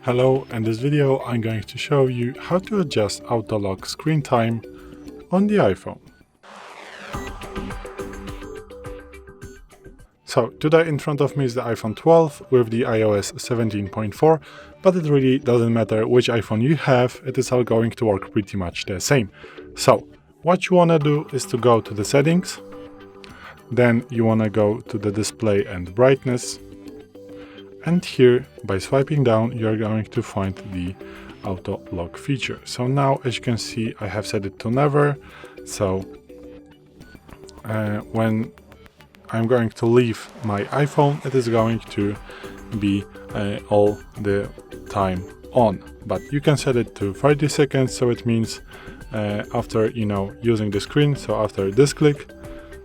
Hello, in this video I'm going to show you how to adjust auto lock screen time on the iPhone. So today in front of me is the iPhone 12 with the iOS 17.4, but it really doesn't matter which iPhone you have, it is all going to work pretty much the same. So what you want to do is to go to the settings, then you want to go to the display and brightness, and here by swiping down you're going to find the auto lock feature. So now as you can see I have set it to never, so when I'm going to leave my iPhone it is going to be all the time on, but you can set it to 30 seconds, so it means after using the screen, so after this click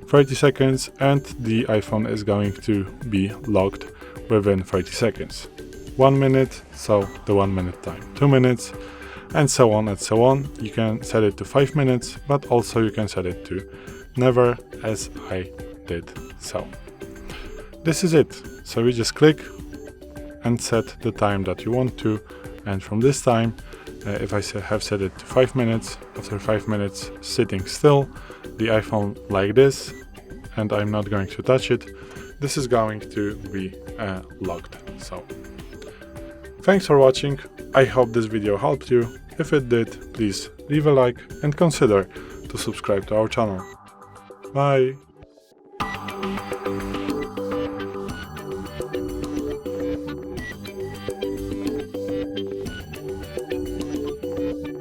30 seconds and the iPhone is going to be locked within 30 seconds. 1 minute, so the 1 minute time, 2 minutes, and so on and so on. You can set it to 5 minutes, but also you can set it to never, as I did so. This is it. So you just click and set the time that you want to, and from this time, if I have set it to 5 minutes, after 5 minutes sitting still, the iPhone like this, and I'm not going to touch it, this is going to be locked. So thanks for watching. I hope this video helped you. If it did, please leave a like and consider to subscribe to our channel. Bye!